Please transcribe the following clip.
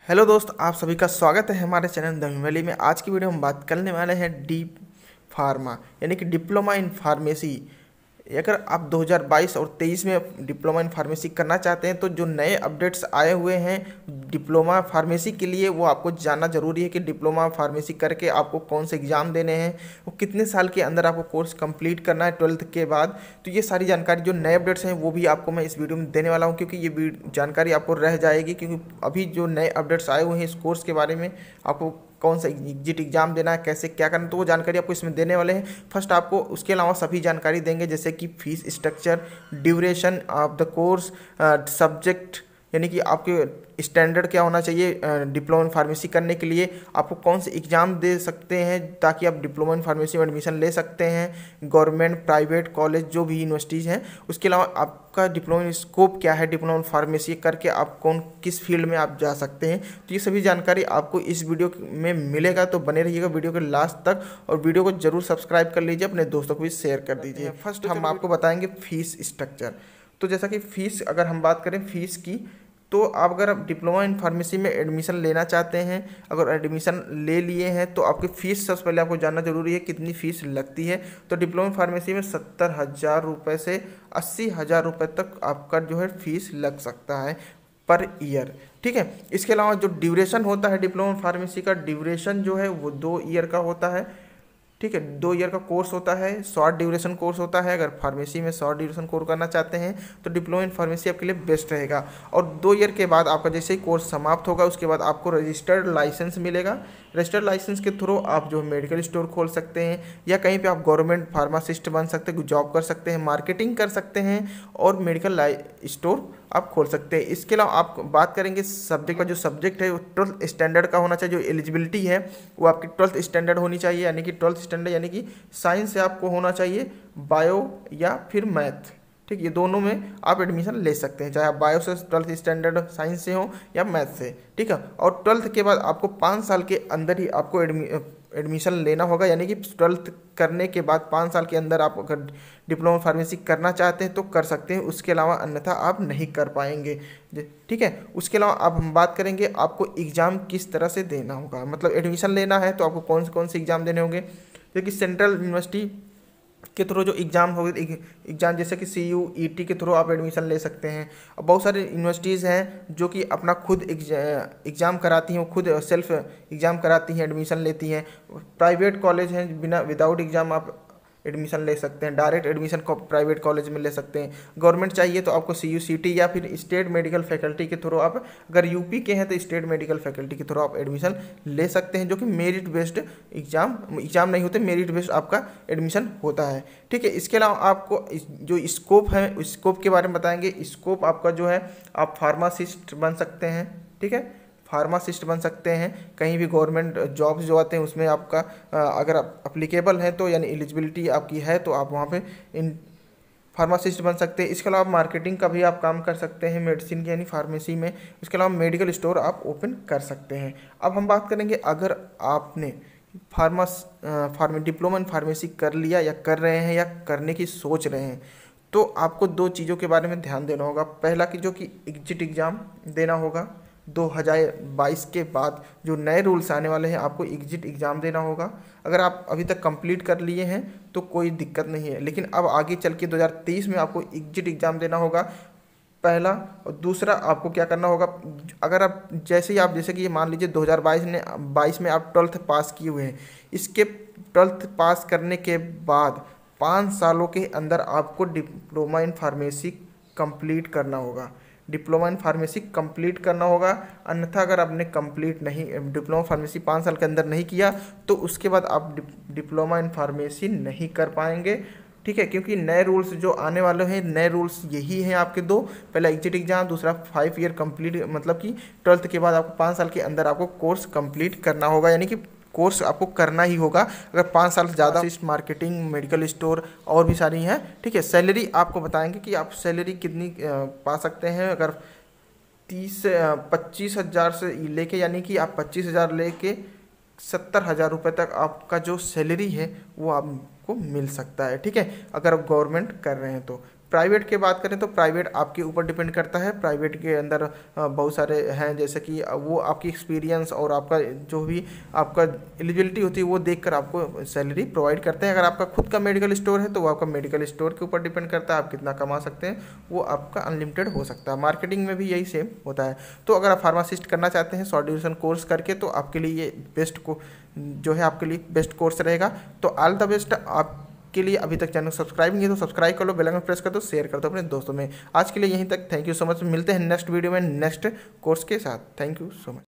Hello दोस्त, आप सभी का स्वागत है हमारे चैनल द वैली में। आज की वीडियो हम बात करने वाले हैं डी फार्मा यानी कि डिप्लोमा इन फार्मेसी। अगर आप 2022 और 23 में डिप्लोमा इन फार्मेसी करना चाहते हैं तो जो नए अपडेट्स आए हुए हैं डिप्लोमा फार्मेसी के लिए वो आपको जानना जरूरी है कि डिप्लोमा फार्मेसी करके आपको कौन से एग्ज़ाम देने हैं, वो कितने साल के अंदर आपको कोर्स कंप्लीट करना है 12th के बाद। तो ये सारी जानकारी जो नए अपडेट्स हैं वो भी आपको मैं इस वीडियो में देने वाला हूँ, क्योंकि ये जानकारी आपको रह जाएगी, क्योंकि अभी जो नए अपडेट्स आए हुए हैं इस कोर्स के बारे में, आपको कौन सा एग्जिट एग्जाम देना है, कैसे क्या करना, तो वो जानकारी आपको इसमें देने वाले हैं। फर्स्ट आपको उसके अलावा सभी जानकारी देंगे, जैसे कि fees structure, duration of the course, subject यानी कि आपके स्टैंडर्ड क्या होना चाहिए डिप्लोमा इन फार्मेसी करने के लिए, आपको कौन से एग्ज़ाम दे सकते हैं ताकि आप डिप्लोमा इन फार्मेसी में एडमिशन ले सकते हैं, गवर्नमेंट प्राइवेट कॉलेज जो भी यूनिवर्सिटीज़ हैं। उसके अलावा आपका डिप्लोमा स्कोप क्या है, डिप्लोमा इन फार्मेसी करके आप किस फील्ड में आप जा सकते हैं। तो ये सभी जानकारी आपको इस वीडियो में मिलेगा, तो बने रहिएगा वीडियो के लास्ट तक और वीडियो को जरूर सब्सक्राइब कर लीजिए, अपने दोस्तों को भी शेयर कर दीजिए। फर्स्ट हम आपको बताएंगे फीस स्ट्रक्चर। तो जैसा कि फ़ीस अगर हम बात करें फ़ीस की, तो आप अगर डिप्लोमा इन फार्मेसी में एडमिशन लेना चाहते हैं, अगर एडमिशन ले लिए हैं तो आपकी फ़ीस सबसे पहले आपको जानना जरूरी है कितनी फ़ीस लगती है। तो डिप्लोमा फार्मेसी में 70,000 रुपये से 80,000 रुपये तक आपका जो है फ़ीस लग सकता है पर ईयर। ठीक है, इसके अलावा जो ड्यूरेशन होता है डिप्लोमा फार्मेसी का, ड्यूरेशन जो है वो 2 ईयर का होता है। ठीक है, 2 ईयर का कोर्स होता है, शॉर्ट ड्यूरेशन कोर्स होता है। अगर फार्मेसी में शॉर्ट ड्यूरेशन कोर्स करना चाहते हैं तो डिप्लोमा इन फार्मेसी आपके लिए बेस्ट रहेगा। और 2 ईयर के बाद आपका जैसे ही कोर्स समाप्त होगा उसके बाद आपको रजिस्टर्ड लाइसेंस मिलेगा। रजिस्टर्ड लाइसेंस के थ्रू आप जो मेडिकल स्टोर खोल सकते हैं या कहीं पे आप गवर्नमेंट फार्मासिस्ट बन सकते हैं, जॉब कर सकते हैं, मार्केटिंग कर सकते हैं और मेडिकल स्टोर आप खोल सकते हैं। इसके अलावा आप बात करेंगे सब्जेक्ट का, जो सब्जेक्ट है वो 12th स्टैंडर्ड का होना चाहिए। जो एलिजिबिलिटी है वो आपकी 12th स्टैंडर्ड होनी चाहिए, यानी कि 12th स्टैंडर्ड यानी कि साइंस से आपको होना चाहिए, बायो या फिर मैथ। ठीक, ये दोनों में आप एडमिशन ले सकते हैं, चाहे आप बायो से 12th स्टैंडर्ड साइंस से हो या मैथ से। ठीक है, और 12th के बाद आपको 5 साल के अंदर ही आपको एडमिशन लेना होगा, यानी कि 12th करने के बाद 5 साल के अंदर आप अगर डिप्लोमा फार्मेसी करना चाहते हैं तो कर सकते हैं, उसके अलावा अन्यथा आप नहीं कर पाएंगे। ठीक है, उसके अलावा अब हम बात करेंगे आपको एग्ज़ाम किस तरह से देना होगा। मतलब एडमिशन लेना है तो आपको कौन से एग्ज़ाम देने होंगे, क्योंकि सेंट्रल यूनिवर्सिटी के थ्रू जो एग्ज़ाम हो एग्ज़ाम जैसे कि CUET के थ्रू आप एडमिशन ले सकते हैं। अब बहुत सारी यूनिवर्सिटीज़ हैं जो कि अपना खुद एग्ज़ाम कराती हैं, वो खुद सेल्फ एग्ज़ाम कराती हैं, एडमिशन लेती हैं। प्राइवेट कॉलेज हैं, बिना विदाउट एग्ज़ाम आप एडमिशन ले सकते हैं, डायरेक्ट एडमिशन प्राइवेट कॉलेज में ले सकते हैं। गवर्नमेंट चाहिए तो आपको CUCT या फिर स्टेट मेडिकल फैकल्टी के थ्रू आप, अगर यूपी के हैं तो स्टेट मेडिकल फैकल्टी के थ्रू आप एडमिशन ले सकते हैं, जो कि मेरिट बेस्ड एग्ज़ाम नहीं होते, मेरिट बेस्ड आपका एडमिशन होता है। ठीक है, इसके अलावा आपको जो स्कोप है उस स्कोप के बारे में बताएंगे। स्कोप आपका जो है, आप फार्मासिस्ट बन सकते हैं। ठीक है, फार्मासिस्ट बन सकते हैं, कहीं भी गवर्नमेंट जॉब्स जो आते हैं उसमें आपका अगर आप अप्लीकेबल हैं तो, यानी एलिजिबिलिटी आपकी है तो आप वहाँ पे इन फार्मासिस्ट बन सकते हैं। इसके अलावा मार्केटिंग का भी आप काम कर सकते हैं मेडिसिन की, यानी फार्मेसी में। इसके अलावा मेडिकल स्टोर आप ओपन कर सकते हैं। अब हम बात करेंगे, अगर आपने डिप्लोमा इन फार्मेसी कर लिया या कर रहे हैं या करने की सोच रहे हैं, तो आपको 2 चीज़ों के बारे में ध्यान देना होगा। पहला कि जो कि एग्जिट एग्ज़ाम देना होगा। 2022 के बाद जो नए रूल्स आने वाले हैं, आपको एग्जिट एग्ज़ाम देना होगा। अगर आप अभी तक कंप्लीट कर लिए हैं तो कोई दिक्कत नहीं है, लेकिन अब आगे चल के 2023 में आपको एग्जिट एग्ज़ाम देना होगा, पहला। और दूसरा आपको क्या करना होगा, अगर आप जैसे कि मान लीजिए 2022 में आप 12th पास किए हुए हैं, इसके 12th पास करने के बाद 5 सालों के अंदर आपको डिप्लोमा इन फार्मेसी कंप्लीट करना होगा। डिप्लोमा इन फार्मेसी कंप्लीट करना होगा, अन्यथा अगर आपने कंप्लीट नहीं, डिप्लोमा फार्मेसी 5 साल के अंदर नहीं किया तो उसके बाद आप डिप्लोमा इन फार्मेसी नहीं कर पाएंगे। ठीक है, क्योंकि नए रूल्स जो आने वाले हैं, नए रूल्स यही हैं आपके 2, पहला एग्जिट एग्जाम, दूसरा 5 ईयर कंप्लीट, मतलब कि 12th के बाद आपको 5 साल के अंदर आपको कोर्स कंप्लीट करना होगा, यानी कि कोर्स आपको करना ही होगा। अगर 5 साल से ज़्यादा, मार्केटिंग, मेडिकल स्टोर और भी सारी हैं। ठीक है, सैलरी आपको बताएंगे कि आप सैलरी कितनी पा सकते हैं। अगर 25,000 से लेके, यानी कि आप 25,000 लेके 70,000 रुपये तक आपका जो सैलरी है वो आपको मिल सकता है। ठीक है, अगर आप गवर्नमेंट कर रहे हैं तो प्राइवेट की बात करें तो प्राइवेट आपके ऊपर डिपेंड करता है। प्राइवेट के अंदर बहुत सारे हैं, जैसे कि वो आपकी एक्सपीरियंस और आपका जो भी आपका एलिजिबिलिटी होती है वो देखकर आपको सैलरी प्रोवाइड करते हैं। अगर आपका खुद का मेडिकल स्टोर है तो वो आपका मेडिकल स्टोर के ऊपर डिपेंड करता है आप कितना कमा सकते हैं, वो आपका अनलिमिटेड हो सकता है। मार्केटिंग में भी यही सेम होता है। तो अगर आप फार्मासिस्ट करना चाहते हैं शॉर्ट ड्यूरेशन कोर्स करके, तो आपके लिए ये बेस्ट को जो है आपके लिए बेस्ट कोर्स रहेगा। तो ऑल द बेस्ट आपके लिए। अभी तक चैनल सब्सक्राइब नहीं है तो सब्सक्राइब कर लो, बेल आइकन प्रेस कर दो, शेयर कर दो अपने दोस्तों में। आज के लिए यहीं तक, थैंक यू सो मच। मिलते हैं नेक्स्ट वीडियो में नेक्स्ट कोर्स के साथ। Thank you so much.